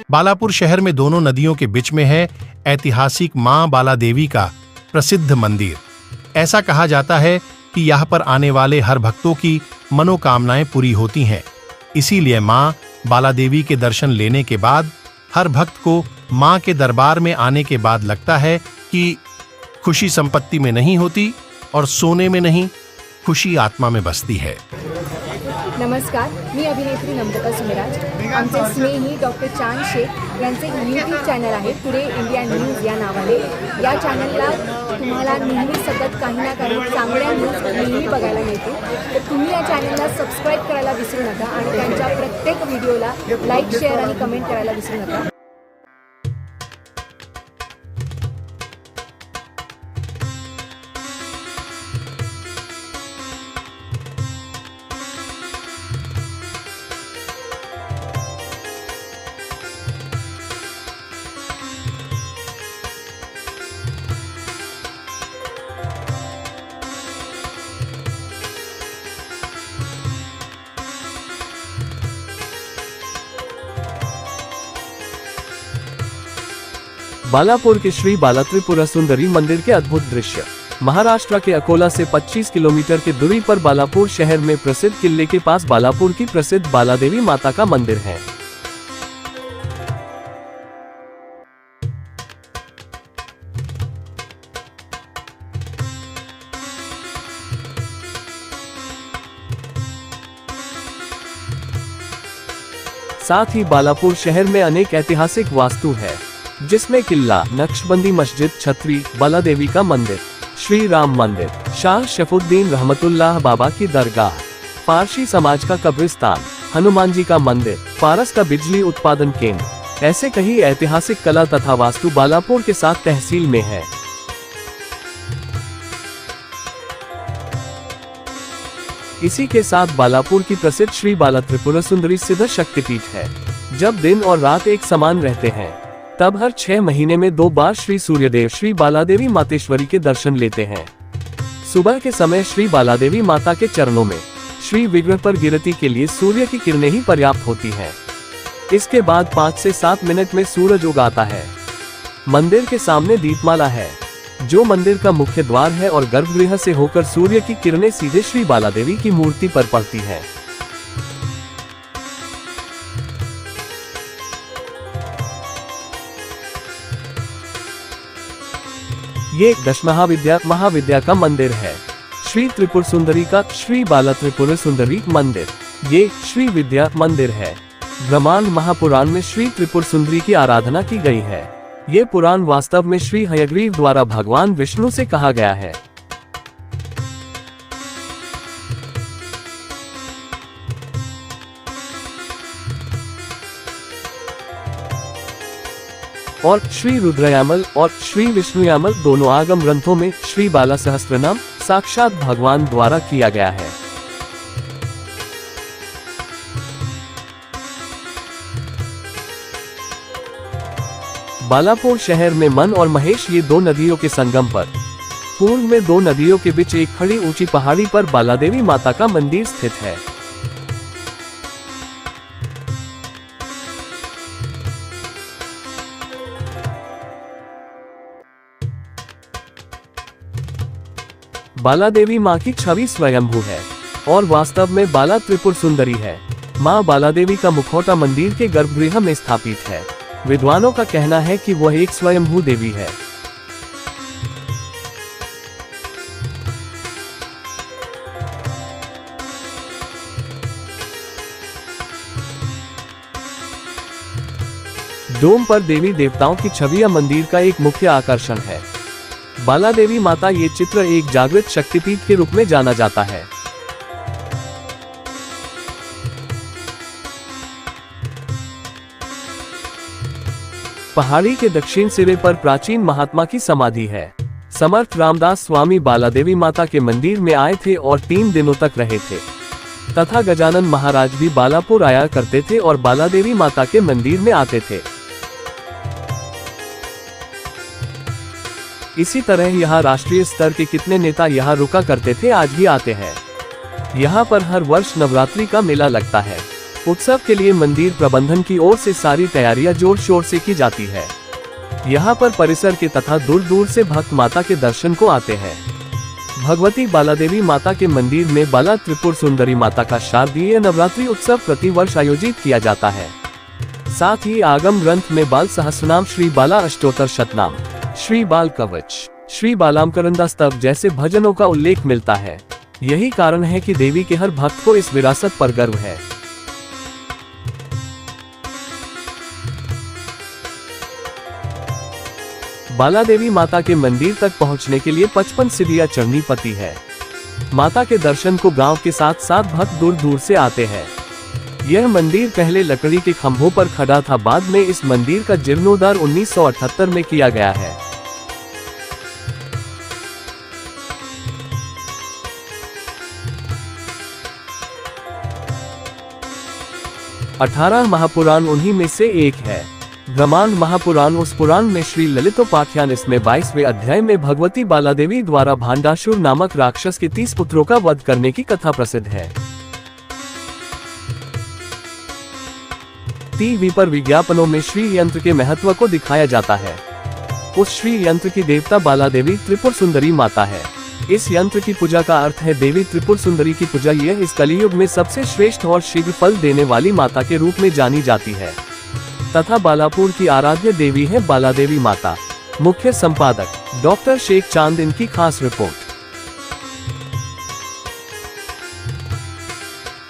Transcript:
बालापुर शहर में दोनों नदियों के बीच में है ऐतिहासिक मां बाला देवी का प्रसिद्ध मंदिर। ऐसा कहा जाता है कि यहाँ पर आने वाले हर भक्तों की मनोकामनाएं पूरी होती हैं। इसीलिए मां बाला देवी के दर्शन लेने के बाद हर भक्त को मां के दरबार में आने के बाद लगता है कि खुशी संपत्ति में नहीं होती और सोने में नहीं, खुशी आत्मा में बसती है। नमस्कार, मी अभिनेत्री नम्रता सुमेराज। आमचे स्नेही डॉक्टर चांद शेख यांचे यूट्यूब चॅनल आहे टुडे इंडिया न्यूज या नावाने। या चॅनलला तुम्हाला नेहमी सतत काही ना काही चांगल्या न्यूज नेहमी बघायला मिळतील। तर तुम्ही या चॅनलला सबस्क्राईब करायला विसरू नका आणि त्यांच्या प्रत्येक व्हिडिओला लाईक, शेअर आणि कमेंट करायला विसरू नका। बालापुर के श्री बाला त्रिपुरा सुंदरी मंदिर के अद्भुत दृश्य। महाराष्ट्र के अकोला से 25 किलोमीटर की दूरी पर बालापुर शहर में प्रसिद्ध किले के पास बालापुर की प्रसिद्ध बाला देवी माता का मंदिर है। साथ ही बालापुर शहर में अनेक ऐतिहासिक वास्तु है, जिसमें किला, नक्शबंदी मस्जिद, छतरी, बाला देवी का मंदिर, श्री राम मंदिर, शाह शफुद्दीन रहमतुल्लाह बाबा की दरगाह, पारसी समाज का कब्रिस्तान, हनुमान जी का मंदिर, पारस का बिजली उत्पादन केंद्र, ऐसे कई ऐतिहासिक कला तथा वास्तु बालापुर के साथ तहसील में है। इसी के साथ बालापुर की प्रसिद्ध श्री बाला त्रिपुरा सुंदरी सिद्ध शक्तिपीठ है। जब दिन और रात एक समान रहते हैं, तब हर 6 महीने में 2 बार श्री सूर्यदेव श्री बाला देवी मातेश्वरी के दर्शन लेते हैं। सुबह के समय श्री बाला देवी माता के चरणों में श्री विग्रह पर गिरती के लिए सूर्य की किरणें ही पर्याप्त होती हैं। इसके बाद 5 से 7 मिनट में सूरज उगाता है। मंदिर के सामने दीपमाला है, जो मंदिर का मुख्य द्वार है, और गर्भगृह से होकर सूर्य की किरणें सीधे श्री बाला देवी की मूर्ति पर पड़ती हैं। ये दश महाविद्या का मंदिर है। श्री त्रिपुर सुंदरी का श्री बाला त्रिपुरा सुंदरी मंदिर ये श्री विद्या मंदिर है। ब्रह्मांड महापुराण में श्री त्रिपुर सुंदरी की आराधना की गई है। ये पुराण वास्तव में श्री हयग्रीव द्वारा भगवान विष्णु से कहा गया है। और श्री रुद्रयामल और श्री विष्णुयामल दोनों आगम ग्रंथों में श्री बाला सहस्त्रनाम साक्षात भगवान द्वारा किया गया है। बालापुर शहर में मन और महेश ये 2 नदियों के संगम पर पूर्व में 2 नदियों के बीच एक खड़ी ऊंची पहाड़ी पर बाला देवी माता का मंदिर स्थित है। बाला देवी माँ की छवि स्वयंभू है और वास्तव में बाला त्रिपुर सुंदरी है। माँ बाला देवी का मुखौटा मंदिर के गर्भगृह में स्थापित है। विद्वानों का कहना है कि वह एक स्वयंभू देवी है। डोम पर देवी देवताओं की छवियां मंदिर का एक मुख्य आकर्षण है। बाला देवी माता ये चित्र एक जागृत शक्तिपीठ के रूप में जाना जाता है। पहाड़ी के दक्षिण सिरे पर प्राचीन महात्मा की समाधि है। समर्थ रामदास स्वामी बाला देवी माता के मंदिर में आए थे और 3 दिनों तक रहे थे तथा गजानन महाराज भी बालापुर आया करते थे और बाला देवी माता के मंदिर में आते थे। इसी तरह यहाँ राष्ट्रीय स्तर के कितने नेता यहाँ रुका करते थे, आज भी आते हैं। यहाँ पर हर वर्ष नवरात्रि का मेला लगता है। उत्सव के लिए मंदिर प्रबंधन की ओर से सारी तैयारियां जोर शोर से की जाती है। यहाँ पर परिसर के तथा दूर दूर से भक्त माता के दर्शन को आते हैं। भगवती बाला देवी माता के मंदिर में बाला त्रिपुर सुंदरी माता का शारदीय नवरात्रि उत्सव प्रतिवर्ष आयोजित किया जाता है। साथ ही आगम ग्रंथ में बाल सहस्रनाम, श्री बाला अष्टोत्तर शतनाम, श्री बाल कवच, श्री बालामकरंदा स्तव जैसे भजनों का उल्लेख मिलता है। यही कारण है कि देवी के हर भक्त को इस विरासत पर गर्व है। बाला देवी माता के मंदिर तक पहुंचने के लिए 55 सीढ़ियां चढ़नी पड़ती है। माता के दर्शन को गांव के साथ साथ भक्त दूर दूर से आते हैं। यह मंदिर पहले लकड़ी के खंभों पर खड़ा था, बाद में इस मंदिर का जीर्णोद्धार 1978 में किया गया है। अठारह महापुराण उन्हीं में से एक है। ब्रह्मांड महापुराण उस पुराण में श्री ललितोपाख्यान इसमें 22वें अध्याय में भगवती बाला देवी द्वारा भांडासुर नामक राक्षस के 30 पुत्रों का वध करने की कथा प्रसिद्ध है। टीवी पर विज्ञापनों में श्री यंत्र के महत्व को दिखाया जाता है। उस श्री यंत्र की देवता बाला देवी त्रिपुर सुंदरी माता है। इस यंत्र की पूजा का अर्थ है देवी त्रिपुर सुंदरी की पूजा। यह इस कलियुग में सबसे श्रेष्ठ और शीघ्र फल देने वाली माता के रूप में जानी जाती है तथा बालापुर की आराध्य देवी है बाला देवी माता। मुख्य संपादक डॉक्टर शेख चांद। इनकी खास रिपोर्ट।